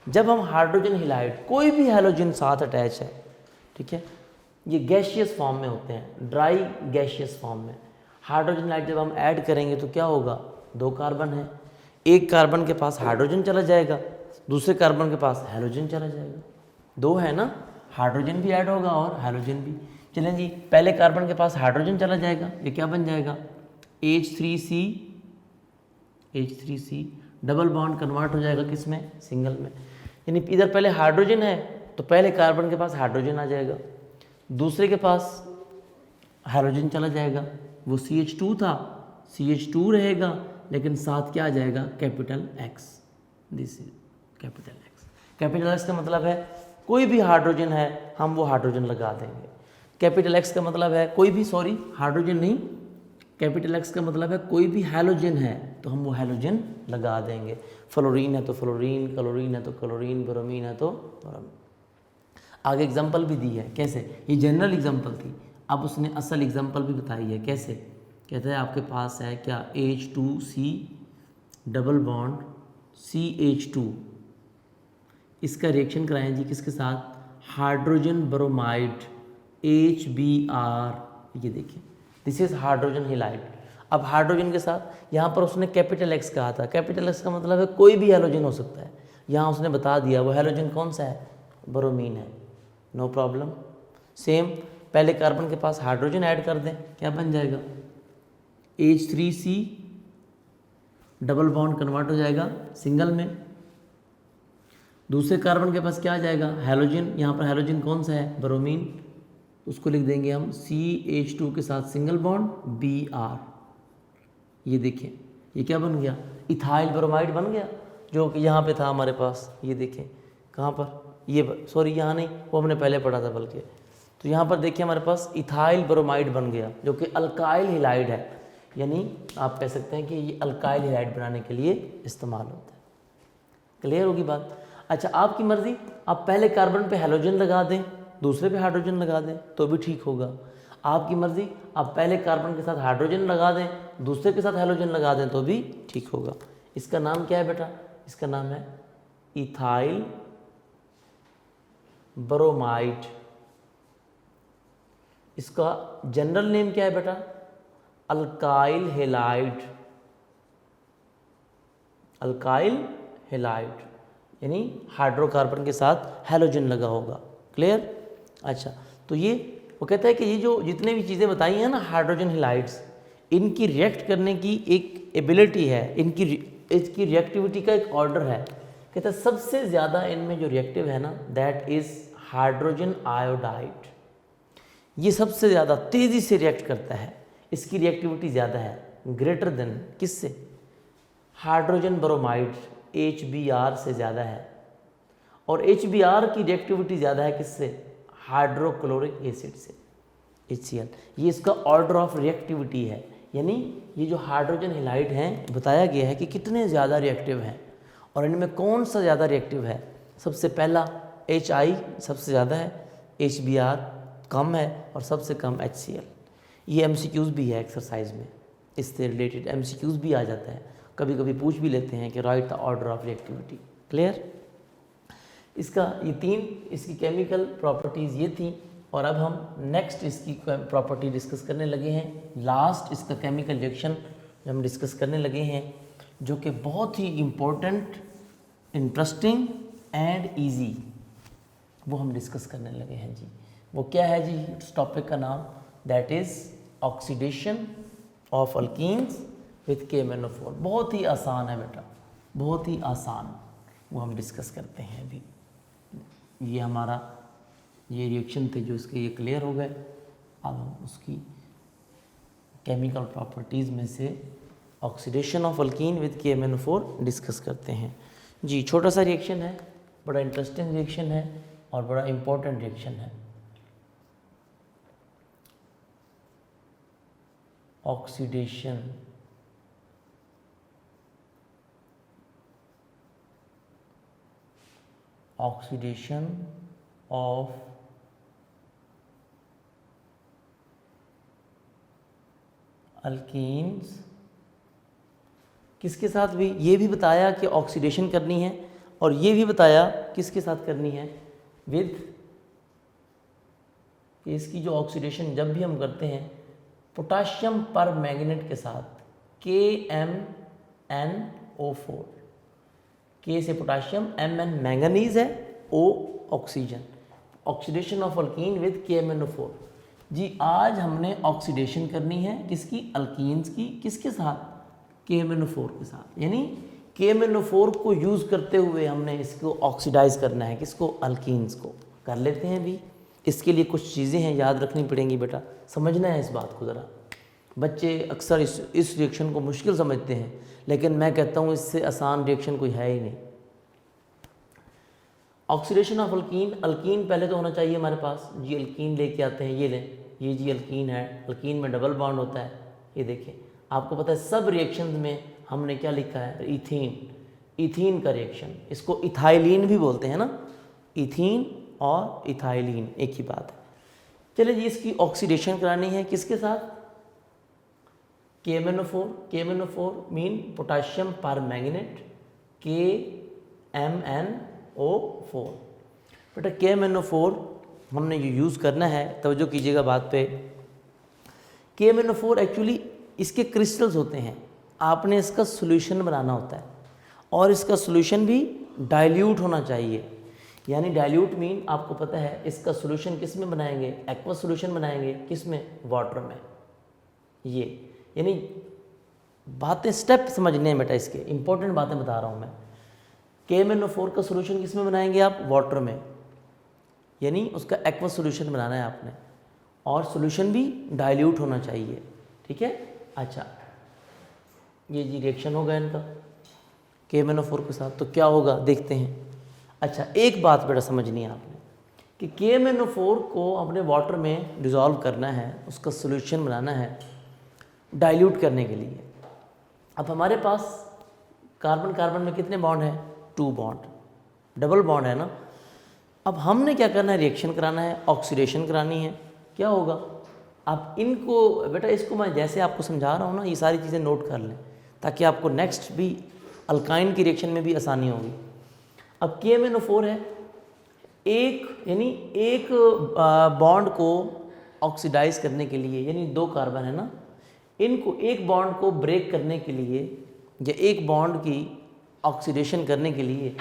जब हम हाइड्रोजन हेलाइड, कोई भी हेलोजन साथ अटैच है, ठीक है, ये गैशियस फॉर्म में होते हैं, ड्राई गैशियस फॉर्म में। हाइड्रोजन हेलाइड जब हम ऐड करेंगे तो क्या होगा? 2 कार्बन है, एक कार्बन के पास हाइड्रोजन चला जाएगा, दूसरे कार्बन के पास हेलोजन चला जाएगा। 2 है ना, हाइड्रोजन भी ऐड होगा और हेलोजन भी। चलें जी, पहले कार्बन के पास हाइड्रोजन चला जाएगा, ये क्या बन जाएगा? H3C डबल बॉन्ड कन्वर्ट हो जाएगा किस में? सिंगल में। यानी इधर पहले हाइड्रोजन है तो पहले कार्बन के पास हाइड्रोजन आ जाएगा, दूसरे के पास हाइड्रोजन चला जाएगा, वो CH2 था, CH2 रहेगा, लेकिन साथ क्या आ जाएगा? Capital X। This is capital X। Capital X का मतलब है कोई भी हाइड्रोजन है हम वो हाइड्रोजन लगा देंगे। कैपिटल X का मतलब है कोई भी, सॉरी हाइड्रोजन नहीं, कैपिटल X का मतलब है कोई भी हैलोजन है तो हम वो हैलोजन लगा देंगे। फ्लोरीन है तो फ्लोरीन, क्लोरीन है तो क्लोरीन, ब्रोमीन है तो ब्रोमीन। आगे एग्जांपल भी दी है। कैसे? ये जनरल एग्जांपल थी, अब उसने असल एग्जांपल भी बताई है। कैसे? कहता है आपके पास है क्या? H2C डबल बॉन्ड CH2, इसका रिएक्शन कराएं जी किसके साथ? Hydrogen bromide HBr। ये देखिए, दिस इज हाइड्रोजन हेलाइड। अब हाइड्रोजन के साथ यहाँ पर उसने कैपिटल X कहा था। कैपिटल X का मतलब है कोई भी हैलोजन हो सकता है। यहाँ उसने बता दिया वो हैलोजन कौन सा है? ब्रोमीन है। No problem. सेम, पहले कार्बन के पास हाइड्रोजन ऐड कर दें, क्या बन जाएगा? H3C डबल बॉन्ड कन्वर्ट हो जाएगा सिंगल में, दूसरे कार्बन के पास क्या आ जाएगा? हैलोजन। यहाँ पर हैलोजन कौन सा है? ब्रोमीन, उसको लिख देंगे हम CH2 के साथ सिंगल बॉन्ड Br। ये देखिए, ये क्या बन गया? इथाइल ब्रोमाइड बन गया, जो कि यहाँ पे था हमारे पास। ये देखें कहाँ पर? ये सॉरी यहाँ नहीं, वो हमने पहले पढ़ा था बल्कि। तो यहाँ पर देखिए हमारे पास इथाइल ब्रोमाइड बन गया जो कि अल्काइल हैलाइड है, यानी आप कह सकते हैं कि ये अल्काइल हैलाइड बनाने के लिए इस्तेमाल होता है। क्लियर होगी बात। अच्छा, आपकी मर्जी, आप पहले कार्बन पे हैलोजन लगा दें, दूसरे पे हाइड्रोजन लगा दें तो भी ठीक होगा। आपकी मर्जी, आप पहले कार्बन के साथ हाइड्रोजन लगा दें, दूसरे के साथ हैलोजन लगा दें तो भी ठीक होगा। इसका नाम क्या है बेटा? इसका नाम है इथाइल ब्रोमाइड। इसका जनरल नेम क्या है बेटा? Alkyl halide. अल्काइल हैलाइड यानी हाइड्रोकार्बन के साथ हैलोजन लगा होगा। क्लियर। अच्छा, तो ये वो कहता है कि ये जो जितने भी चीज़ें बताई हैं ना हाइड्रोजन हैलाइड्स, इनकी रिएक्ट करने की एक एबिलिटी है, इसकी रिएक्टिविटी का एक ऑर्डर है। कहता है सबसे ज़्यादा इनमें जो रिएक्टिव है ना दैट इज़ हाइड्रोजन आयोडाइड। ये सबसे ज़्यादा तेज़ी से रिएक्ट करता है, इसकी रिएक्टिविटी ज़्यादा है, ग्रेटर देन किससे? हाइड्रोजन ब्रोमाइड HBr से ज़्यादा है। और HBr की रिएक्टिविटी ज़्यादा है किससे? हाइड्रोक्लोरिक एसिड से, HCl। ये इसका ऑर्डर ऑफ रिएक्टिविटी है, यानी ये जो हाइड्रोजन हैलाइड हैं बताया गया है कि कितने ज़्यादा रिएक्टिव हैं और इनमें कौन सा ज़्यादा रिएक्टिव है। सबसे पहला HI सबसे ज़्यादा है, HBr कम है और सबसे कम HCl। ये MCQs भी है एक्सरसाइज में, इससे रिलेटेड MCQs भी आ जाता है, कभी कभी पूछ भी लेते हैं कि right the order of reactivity. Clear. इसका ये तीन इसकी केमिकल प्रॉपर्टीज़ ये थी और अब हम नेक्स्ट इसकी प्रॉपर्टी डिस्कस करने लगे हैं। लास्ट इसका केमिकल रिएक्शन जो हम डिस्कस करने लगे हैं जो कि बहुत ही इम्पोर्टेंट, इंटरेस्टिंग एंड ईजी, वो हम डिस्कस करने लगे हैं जी। वो क्या है जी? इस टॉपिक का नाम that is oxidation of alkenes with KMnO4। बहुत ही आसान है बेटा, बहुत ही आसान, वो हम डिस्कस करते हैं अभी। ये हमारा ये रिएक्शन थे जो इसके ये क्लियर हो गए। अब हम उसकी केमिकल प्रॉपर्टीज़ में से oxidation of alkyne with KMnO4 discuss करते हैं जी। छोटा सा रिएक्शन है, बड़ा इंटरेस्टिंग रिएक्शन है और बड़ा इम्पोर्टेंट रिएक्शन है। ऑक्सीडेशन ऑफ अल्कीन्स किसके साथ भी, ये भी बताया कि ऑक्सीडेशन करनी है और ये भी बताया किसके साथ करनी है, विद, इसकी जो ऑक्सीडेशन जब भी हम करते हैं पोटाशियम पर मैग्नेट के साथ, KMnO4, K से पोटाशियम, Mn मैंगनीज है, O oxygen. Oxidation of alkyne with KMnO4 जी। आज हमने ऑक्सीडेशन करनी है किसकी? अल्कीन्स की। किसके साथ? KMnO4 के साथ। यानी KMnO4 को यूज़ करते हुए हमने इसको ऑक्सीडाइज करना है, किसको? अल्कीन्स को। कर लेते हैं अभी। इसके लिए कुछ चीज़ें हैं याद रखनी पड़ेंगी बेटा, समझना है इस बात को ज़रा। बच्चे अक्सर इस रिएक्शन को मुश्किल समझते हैं, लेकिन मैं कहता हूँ इससे आसान रिएक्शन कोई है ही नहीं। ऑक्सीडेशन ऑफ अल्कीन, अल्कीन पहले तो होना चाहिए हमारे पास जी। अल्कीन लेके आते हैं, ये लें, ये जी अल्कीन है। अल्कीन में डबल बॉन्ड होता है, ये देखिए। आपको पता है सब रिएक्शंस में हमने क्या लिखा है? इथीन। इथीन का रिएक्शन, इसको इथाइलिन भी बोलते हैं ना, इथीन और इथाइलिन एक ही बात है। चलिए जी, इसकी ऑक्सीडेशन करानी है किसके साथ? KMnO4। KMnO4 मीन पोटाशियम पर मैग्नेट, KMnO4। बेटा KMnO4 हमने ये यूज़ करना है, तवज्जो कीजिएगा बात पे। KMnO4 एक्चुअली इसके क्रिस्टल्स होते हैं, आपने इसका सॉल्यूशन बनाना होता है और इसका सॉल्यूशन भी डाइल्यूट होना चाहिए। यानी डाइल्यूट मीन आपको पता है इसका सॉल्यूशन किस में बनाएंगे? एक्वा सॉल्यूशन बनाएंगे, किस में? वाटर में। ये यानी बातें स्टेप समझने हैं बेटा, इसके इंपॉर्टेंट बातें बता रहा हूँ मैं। KMnO4 का सॉल्यूशन किस में बनाएंगे आप? वाटर में। यानी उसका एक्वा सॉल्यूशन बनाना है आपने और सॉल्यूशन भी डाइल्यूट होना चाहिए, ठीक है। अच्छा, ये जी रिएक्शन होगा इनका KMnO4 के साथ, तो क्या होगा देखते हैं। अच्छा, एक बात बेटा समझनी है आपने कि KMnO4 को अपने वाटर में डिज़ोल्व करना है, उसका सोल्यूशन बनाना है डाइल्यूट करने के लिए। अब हमारे पास कार्बन कार्बन में कितने बॉन्ड हैं? 2 बॉन्ड, डबल बॉन्ड है ना। अब हमने क्या करना है? रिएक्शन कराना है, ऑक्सीडेशन करानी है। क्या होगा? आप इनको बेटा, इसको मैं जैसे आपको समझा रहा हूँ ना, ये सारी चीज़ें नोट कर लें ताकि आपको नेक्स्ट भी अल्काइन की रिएक्शन में भी आसानी होगी। अब KMnO4 है, एक बॉन्ड को ऑक्सीडाइज करने के लिए, यानी 2 कार्बन है ना, इनको एक बॉन्ड को ब्रेक करने के लिए या एक बॉन्ड की ऑक्सीडेशन करने के लिए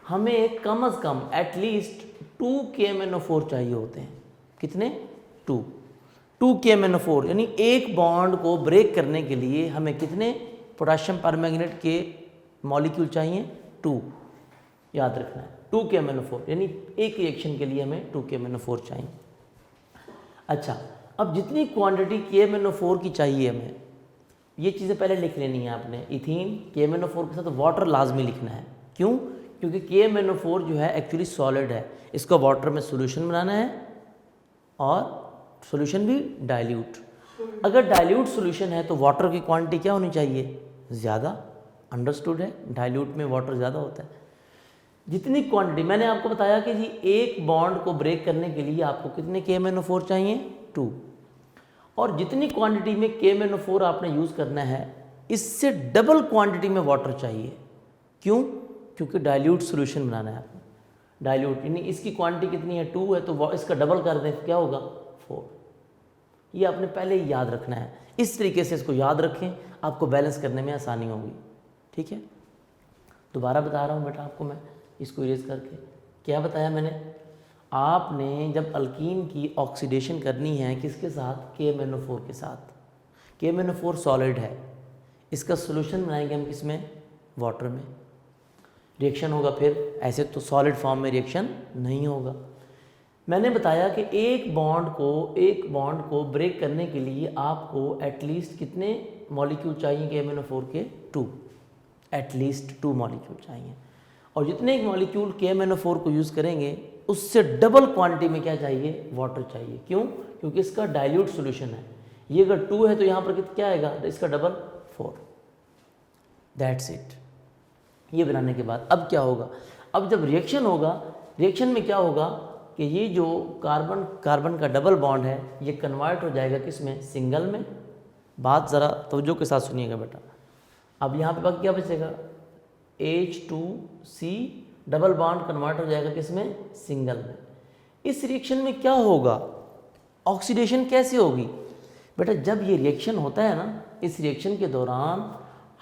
हमें कम से कम एटलीस्ट 2 KMnO4 चाहिए होते हैं। कितने? 2 KMnO4, यानी एक बॉन्ड को ब्रेक करने के लिए हमें कितने पोटेशियम परमैंगनेट के मॉलिक्यूल चाहिए? 2। याद रखना है 2 KMnO4, यानी एक रिएक्शन के लिए हमें 2 KMnO4 चाहिए। अच्छा, अब जितनी क्वांटिटी KMnO4 की चाहिए हमें, ये चीज़ें पहले लिख लेनी है आपने। इथीन KMnO4 के साथ वाटर लाजमी लिखना है। क्यों? क्योंकि KMnO4 जो है एक्चुअली सॉलिड है, इसको वाटर में सोल्यूशन बनाना है और सोल्यूशन भी डाइल्यूट। अगर डाइल्यूट सोल्यूशन है तो वाटर की क्वांटिटी क्या होनी चाहिए? ज़्यादा। अंडरस्टूड है, डाइल्यूट में वाटर ज़्यादा होता है। जितनी क्वांटिटी मैंने आपको बताया कि जी एक बॉन्ड को ब्रेक करने के लिए आपको कितने KMnO4 चाहिए? 2। और जितनी क्वांटिटी में KMnO4 आपने यूज़ करना है, इससे डबल क्वांटिटी में वाटर चाहिए। क्यों? क्योंकि डाइल्यूट सोल्यूशन बनाना है आपको। डाइल्यूट यानी इसकी क्वांटिटी कितनी है? 2 है, तो इसका डबल कर दें, क्या होगा? 4। ये आपने पहले ही याद रखना है। इस तरीके से इसको याद रखें, आपको बैलेंस करने में आसानी होगी। ठीक है, दोबारा बता रहा हूँ बेटा आपको मैं, इसको इरेज करके। क्या बताया मैंने? आपने जब अल्कीन की ऑक्सीडेशन करनी है किसके साथ? KMnO4 के साथ। KMnO4 सॉलिड है, इसका सोल्यूशन बनाएंगे हम किसमें? वाटर में। रिएक्शन होगा, फिर ऐसे तो सॉलिड फॉर्म में रिएक्शन नहीं होगा। मैंने बताया कि एक बॉन्ड को ब्रेक करने के लिए आपको एटलीस्ट कितने मॉलिक्यूल चाहिए KMnO4 के? 2। एटलीस्ट 2 मॉलिक्यूल चाहिए। और जितने एक मॉलिक्यूल KMnO4 को यूज़ करेंगे उससे डबल क्वांटिटी में क्या चाहिए? वाटर चाहिए। क्यों? क्योंकि इसका डाइल्यूट सॉल्यूशन है। ये अगर 2 है तो यहाँ पर क्या आएगा? तो इसका डबल 4। That's it. ये बनाने के बाद अब क्या होगा? अब जब रिएक्शन होगा, रिएक्शन में क्या होगा कि ये जो कार्बन का डबल बॉन्ड है ये कन्वर्ट हो जाएगा किस में? सिंगल में। बात ज़रा तवज्जो के साथ सुनिएगा बेटा। अब यहाँ पे बाकी क्या बचेगा? H2C डबल बॉन्ड कन्वर्ट हो जाएगा किस में? सिंगल में। इस रिएक्शन में क्या होगा? ऑक्सीडेशन कैसे होगी बेटा? जब ये रिएक्शन होता है ना, इस रिएक्शन के दौरान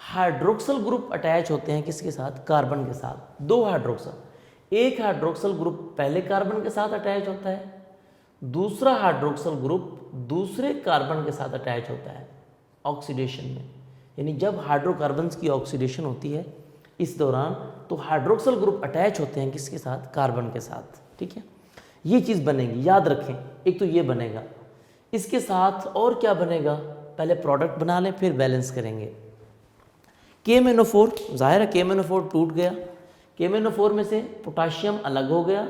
हाइड्रोक्सल ग्रुप अटैच होते हैं किसके साथ? कार्बन के साथ। 2 हाइड्रोक्सल। एक हाइड्रोक्सल ग्रुप पहले कार्बन के साथ अटैच होता है, दूसरा हाइड्रोक्सल ग्रुप दूसरे कार्बन के साथ अटैच होता है ऑक्सीडेशन में। यानी जब हाइड्रोकार्बन्स की ऑक्सीडेशन होती है इस दौरान, तो हाइड्रोक्सल ग्रुप अटैच होते हैं किसके साथ? कार्बन के साथ। ठीक है, ये चीज़ बनेगी, याद रखें। एक तो ये बनेगा, इसके साथ और क्या बनेगा? पहले प्रोडक्ट बना लें, फिर बैलेंस करेंगे। KMnO4, जाहिर है KMnO4 टूट गया, KMnO4 में से पोटाशियम अलग हो गया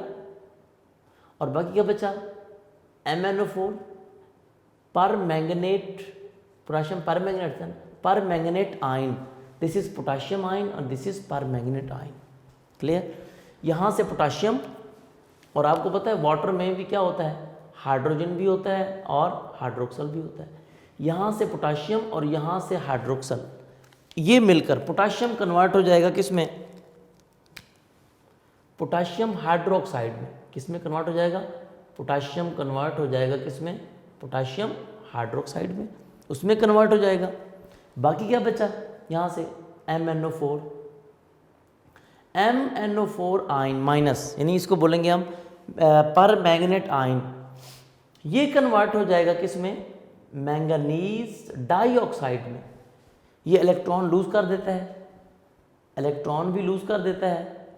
और बाकी क्या बचा? MnO4 पर मैंगनेट, पोटाशियम पर मैंगनेट था, पर manganate ion. This is potassium ion और दिस इज पर मैंगनेट आयन। क्लियर? यहाँ से पोटाशियम, और आपको पता है वाटर में भी क्या होता है? हाइड्रोजन भी होता है और हाइड्रोक्सल भी होता है। यहाँ से पोटाशियम और यहाँ से हाइड्रोक्सल, ये मिलकर पोटाशियम कन्वर्ट हो जाएगा किस में? पोटाशियम हाइड्रोक्साइड में। किस में कन्वर्ट हो जाएगा? पोटाशियम कन्वर्ट हो जाएगा किस में? पोटाशियम हाइड्रोक्साइड में, उसमें कन्वर्ट हो जाएगा। बाकी क्या बचा यहाँ से? MnO4, MnO4 आयन माइनस, यानी इसको बोलेंगे हम पर मैंगनेट आयन। ये कन्वर्ट हो जाएगा किस में? मैंगनीज डाइऑक्साइड में। ये इलेक्ट्रॉन लूज कर देता है, इलेक्ट्रॉन भी लूज कर देता है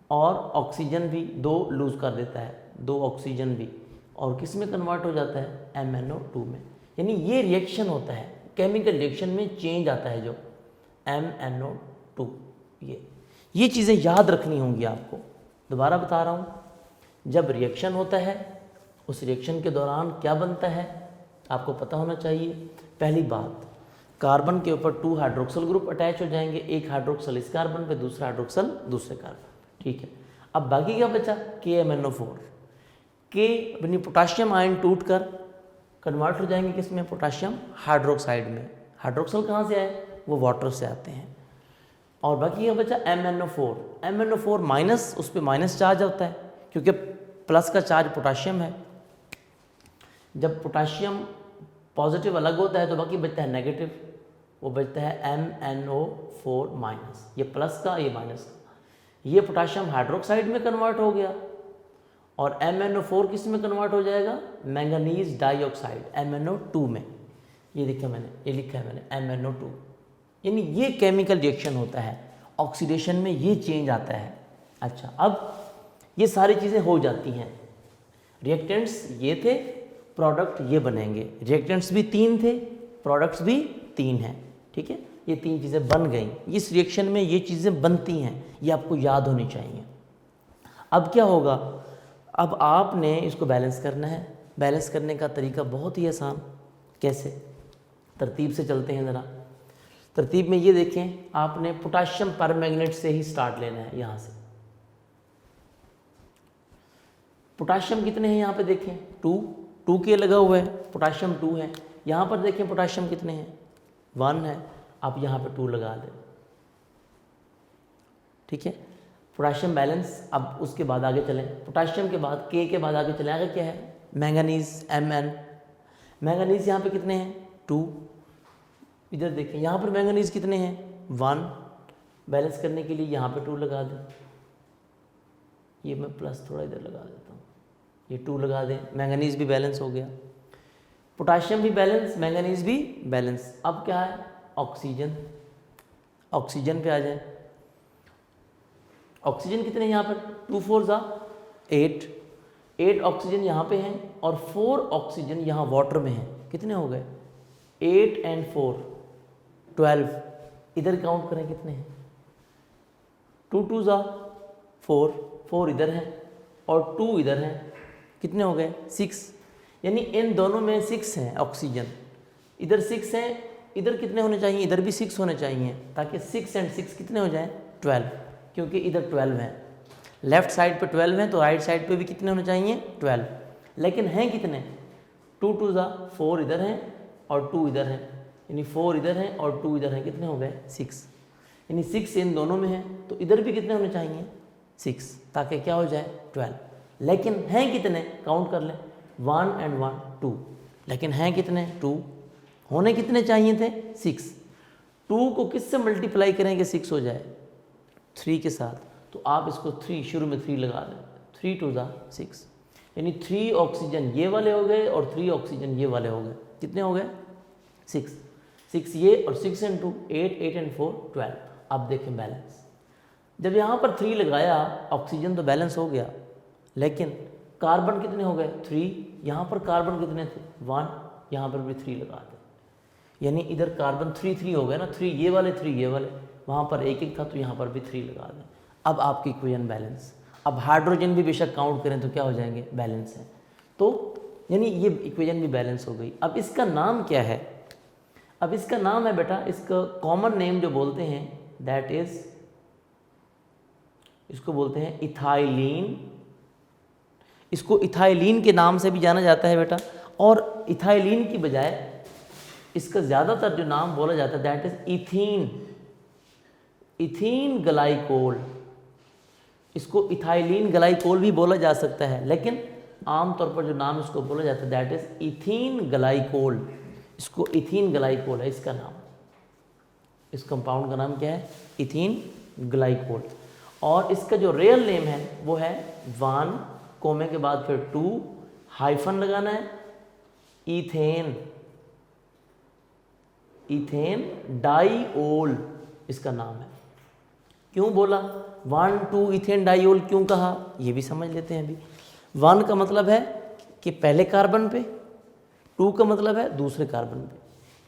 और ऑक्सीजन भी 2 लूज कर देता है, 2 ऑक्सीजन भी, और किस में कन्वर्ट हो जाता है? MnO2 में। यानी ये रिएक्शन होता है, केमिकल रिएक्शन में चेंज आता है जो MnO2। ये चीज़ें याद रखनी होंगी आपको। दोबारा बता रहा हूँ जब रिएक्शन होता है उस रिएक्शन के दौरान क्या बनता है आपको पता होना चाहिए। पहली बात, कार्बन के ऊपर 2 हाइड्रोक्सल ग्रुप अटैच हो जाएंगे, एक हाइड्रोक्सल इस कार्बन पे, दूसरा हाइड्रोक्सल दूसरे कार्बन। ठीक है, अब बाकी क्या बचा, KMnO4। के अपनी पोटाशियम आयन टूट कर कन्वर्ट हो जाएंगे किस में, पोटाशियम हाइड्रोक्साइड में। हाइड्रोक्सल कहाँ से आए, वो वाटर से आते हैं। और बाकी क्या बचा, MnO4। MnO4 माइनस, उस पर माइनस चार्ज होता है क्योंकि प्लस का चार्ज पोटाशियम है। जब पोटाशियम पॉजिटिव अलग होता है तो बाकी बचता है नेगेटिव, वो बचता है MnO4 माइनस, ये प्लस का ये माइनस का। ये पोटाशियम हाइड्रोक्साइड में कन्वर्ट हो गया और MnO4 किस में कन्वर्ट हो जाएगा, मैंगनीज डाइऑक्साइड MnO2 में। ये लिखा है मैंने MnO2। यानी ये केमिकल रिएक्शन होता है, ऑक्सीडेशन में ये चेंज आता है। अच्छा, अब ये सारी चीज़ें हो जाती हैं, रिएक्टेंट्स ये थे, प्रोडक्ट ये बनेंगे। रिएक्टेंट्स भी 3 थे, प्रोडक्ट्स भी 3 हैं। ठीक है, ये 3 चीज़ें बन गई, इस रिएक्शन में ये चीज़ें बनती हैं, ये आपको याद होनी चाहिए। अब क्या होगा, अब आपने इसको बैलेंस करना है। बैलेंस करने का तरीका बहुत ही आसान, कैसे, तरतीब से चलते हैं ज़रा। तरतीब में ये देखें, आपने पोटाशियम परमैंगनेट से ही स्टार्ट लेना है। यहाँ से पोटाशियम कितने हैं, यहाँ पे देखें 2 के लगा हुआ है, पोटाशियम 2 है। यहाँ पर देखें पोटाशियम कितने हैं, 1 है, आप यहाँ पे 2 लगा दें। ठीक है, पोटाशियम बैलेंस। अब उसके बाद आगे चलें, पोटाशियम के बाद के बाद आगे चलें, आगे क्या है, मैंगनीज Mn। मैंगनीज यहाँ पे कितने हैं, 2। इधर देखें, यहाँ पर मैंगनीज कितने हैं, 1। बैलेंस करने के लिए यहाँ पे 2 लगा दें। ये मैं प्लस थोड़ा इधर लगा देता हूँ, ये 2 लगा दें, मैंगनीज भी बैलेंस हो गया। पोटाशियम भी बैलेंस, मैंगनीज भी बैलेंस। अब क्या है, ऑक्सीजन। ऑक्सीजन पे आ जाए, ऑक्सीजन कितने हैं यहाँ पर, 2 4 8। 8 ऑक्सीजन यहाँ पे हैं और 4 ऑक्सीजन यहाँ वाटर में हैं। कितने हो गए, 8 and 4 12। इधर काउंट करें कितने हैं, 2 2 4, 4 इधर हैं और 2 इधर हैं, कितने हो गए, 6। यानी इन दोनों में 6 हैं ऑक्सीजन, इधर 6 हैं, इधर कितने होने चाहिए, इधर भी 6 होने चाहिए, ताकि 6 and 6 कितने हो जाएं, 12, क्योंकि इधर 12 हैं। लेफ्ट साइड पे 12 हैं तो राइट साइड पे भी कितने होने चाहिए, 12। लेकिन हैं कितने, 2 2 4 इधर हैं और 2 इधर हैं, यानी 4 इधर हैं और 2 इधर हैं, कितने हो गए, 6। यानी 6 इन दोनों में है तो इधर भी कितने होने चाहिए, 6, ताकि क्या हो जाए, 12। लेकिन हैं कितने, काउंट कर लें, 1 and 1 2। लेकिन हैं कितने, 2। होने कितने चाहिए थे, 6। 2 को किससे मल्टीप्लाई करेंगे 6 हो जाए, 3 के साथ। तो आप इसको 3 शुरू में 3 लगा दें, 3 2 6। यानी 3 ऑक्सीजन ये वाले हो गए और 3 ऑक्सीजन ये वाले हो गए, कितने हो गए, 6। 6 ये और 6 and 2 8, 8 and 4 12। अब देखें बैलेंस, जब यहाँ पर 3 लगाया ऑक्सीजन तो बैलेंस हो गया, लेकिन कार्बन कितने हो गए, 3। यहाँ पर कार्बन कितने थे, 1, यहाँ पर भी 3 लगा दें। यानी इधर कार्बन 3 3 हो गए ना, 3 ये वाले 3 ये वाले, वहाँ पर 1 1 था तो यहाँ पर भी 3 लगा दें। अब आपकी इक्वेशन बैलेंस। अब हाइड्रोजन भी बेशक काउंट करें तो क्या हो जाएंगे, बैलेंस है। तो यानी ये इक्वेशन भी बैलेंस हो गई। अब इसका नाम क्या है, अब इसका नाम है बेटा, इसका कॉमन नेम जो बोलते हैं दैट इज, इसको बोलते हैं इथाइलिन। इसको इथाइलिन के नाम से भी जाना जाता है बेटा। और इथाइलिन की बजाय इसका ज़्यादातर जो नाम बोला जाता है that is ethene, ethene glycol. इसको इथाइलिन ग्लाइकोल भी बोला जा सकता है, लेकिन आमतौर पर जो नाम इसको बोला जाता है दैट इज इथीन ग्लाइकोल। इसको इथीन ग्लाइकोल है इसका नाम। इस कंपाउंड का नाम क्या है, इथीन ग्लाइकोल। और इसका जो रियल नेम है वो है 1 कोमे के बाद फिर 2 हाइफन लगाना है, इथेन, इथेन डाइओल इसका नाम है। क्यों बोला 1 2 इथेन डाइओल क्यों कहा, ये भी समझ लेते हैं अभी। 1 का मतलब है कि पहले कार्बन पे, 2 का मतलब है दूसरे कार्बन पे,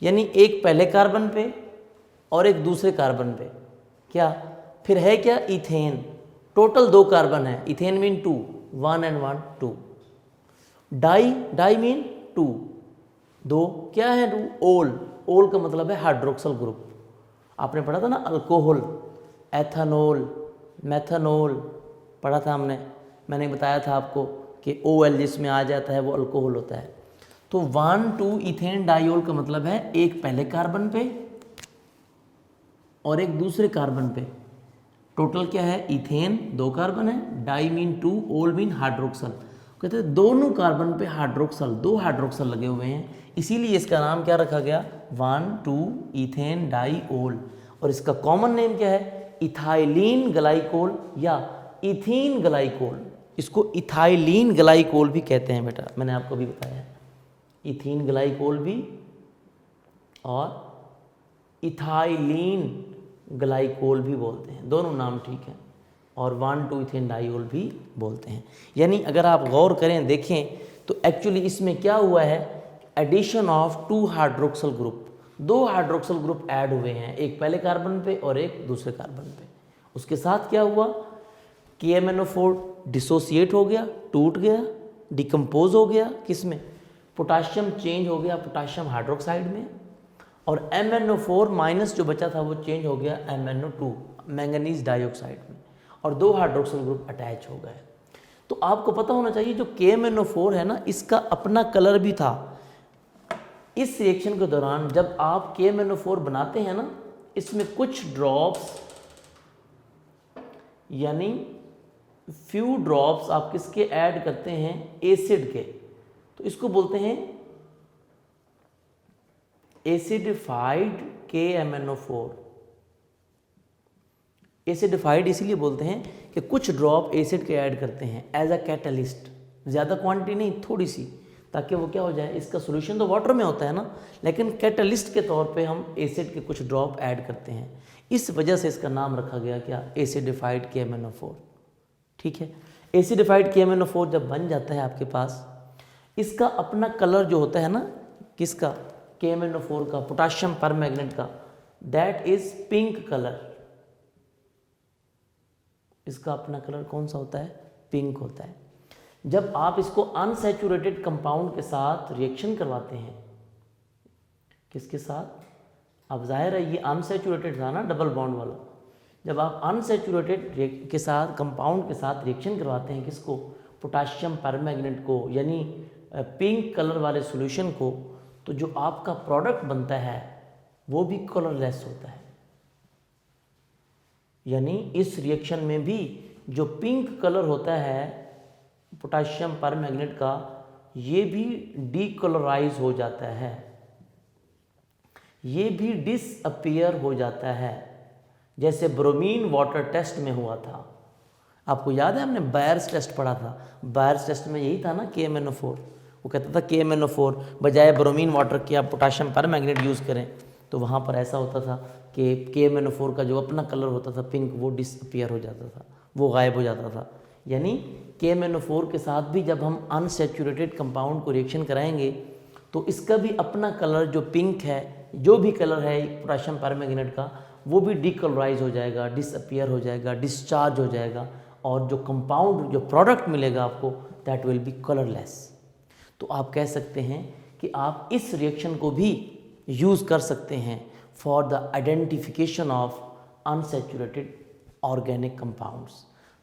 यानी एक पहले कार्बन पे और एक दूसरे कार्बन पे। क्या फिर है क्या, इथेन। टोटल 2 कार्बन है, ethane mean 2, 1 and 1 2। Di mean 2, 2 क्या है 2, ओल का मतलब है हाइड्रोक्सल ग्रुप। आपने पढ़ा था ना अल्कोहल, एथेनॉल, मेथनॉल पढ़ा था हमने, मैंने बताया था आपको कि OL जिसमें आ जाता है वो अल्कोहल होता है। तो 1 2 इथेन डाइऑल का मतलब है एक पहले कार्बन पे और एक दूसरे कार्बन पे। टोटल क्या है, इथेन 2 कार्बन है, डाई मीन 2, ओल मीन हाइड्रोक्सल। कहते हैं दोनों कार्बन पे हाइड्रोक्सल, 2 हाइड्रोक्सल लगे हुए हैं, इसीलिए इसका नाम क्या रखा गया, 1 2 इथेन डाइऑल। और इसका कॉमन नेम क्या है, इथाइलिन ग्लाइकोल या इथीन ग्लाइकोल। इसको इथाइलिन ग्लाइकोल भी कहते हैं बेटा, मैंने आपको भी बताया है, इथीन ग्लाइकोल भी और इथाइलिन ग्लाइकोल भी बोलते हैं, दोनों नाम ठीक है। और 1 2 इथेन डाइऑल भी बोलते हैं। यानी अगर आप गौर करें देखें तो एक्चुअली इसमें क्या हुआ है, addition of 2 hydroxyl group, 2 hydroxyl group add हुए हैं, एक पहले कार्बन पे और एक दूसरे कार्बन पे। उसके साथ क्या हुआ, KMnO4 डिसोसिएट हो गया, टूट गया, डिकम्पोज हो गया, किसमें, पोटाशियम चेंज हो गया पोटाशियम हाइड्रोक्साइड में, और MnO4 माइनस जो बचा था वो चेंज हो गया MnO2 मैंगनीज डाइऑक्साइड में, और 2 हाइड्रोक्सल ग्रुप अटैच हो गए। तो आपको पता होना चाहिए जो KMnO4 है ना, इसका अपना कलर भी था। इस रिएक्शन के दौरान जब आप KMnO4 बनाते हैं ना, इसमें कुछ ड्रॉप्स यानी फ्यू ड्रॉप्स आप किसके ऐड करते हैं, एसिड के, तो इसको बोलते हैं एसिडिफाइड KMnO4। एसिडिफाइड इसीलिए बोलते हैं कि कुछ ड्रॉप एसिड के ऐड करते हैं एज अ कैटलिस्ट, ज़्यादा क्वांटिटी नहीं, थोड़ी सी, ताकि वो क्या हो जाए, इसका सॉल्यूशन तो वाटर में होता है ना, लेकिन कैटलिस्ट के तौर पे हम एसिड के कुछ ड्रॉप ऐड करते हैं। इस वजह से इसका नाम रखा गया क्या, एसिडिफाइड KMnO4। ठीक है, एसिडिफाइड KMnO4 जब बन जाता है आपके पास, इसका अपना कलर जो होता है ना, किसका, KMnO4 का, पोटाशियम परमैंगनेट का, दैट इज पिंक कलर। इसका अपना कलर कौन सा होता है, पिंक होता है। जब आप इसको अनसैचुरेटेड कंपाउंड के साथ रिएक्शन करवाते हैं, किसके साथ, अब जाहिर है ये अनसैचुरेटेड था ना, डबल बॉन्ड वाला, जब आप अनसैचुरेटेड के साथ कंपाउंड के साथ रिएक्शन करवाते हैं, किसको, पोटाशियम परमैंगनेट को, यानी पिंक कलर वाले सॉल्यूशन को, तो जो आपका प्रोडक्ट बनता है वो भी कलरलेस होता है। यानी इस रिएक्शन में भी जो पिंक कलर होता है पोटाशियम परमैंगनेट का, ये भी डीकलराइज हो जाता है, ये भी डिसअपीयर हो जाता है, जैसे ब्रोमीन वाटर टेस्ट में हुआ था। आपको याद है हमने बायर्स टेस्ट पढ़ा था, बायर्स टेस्ट में यही था ना KMnO4, वो कहता था KMnO4 बजाय ब्रोमीन वाटर के आप पोटाशियम परमैंगनेट यूज़ करें, तो वहाँ पर ऐसा होता था कि KMnO4 का जो अपना कलर होता था पिंक, वो डिसअपीयर हो जाता था, वो गायब हो जाता था। यानी KMnO4 के साथ भी जब हम अनसैचुरेटेड कंपाउंड को रिएक्शन कराएंगे तो इसका भी अपना कलर जो पिंक है, जो भी कलर है पोटाशियम परमैंगनेट का, वो भी डीकलराइज हो जाएगा, डिसअपीयर हो जाएगा, डिस्चार्ज हो जाएगा, और जो कंपाउंड जो प्रोडक्ट मिलेगा आपको, दैट विल बी कलरलेस। तो आप कह सकते हैं कि आप इस रिएक्शन को भी यूज़ कर सकते हैं for the identification of unsaturated organic compounds,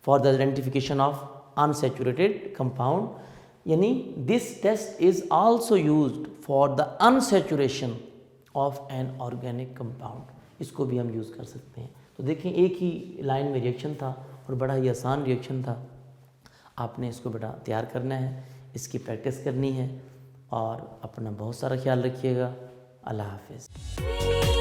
for the identification of unsaturated compound. यानी this test is also used for the unsaturation of an organic compound, इसको भी हम यूज़ कर सकते हैं। तो देखें एक ही लाइन में रिएक्शन था और बड़ा ही आसान रिएक्शन था। आपने इसको बेटा तैयार करना है, इसकी प्रैक्टिस करनी है, और अपना बहुत सारा ख्याल रखिएगा। अल्लाह हाफिज़।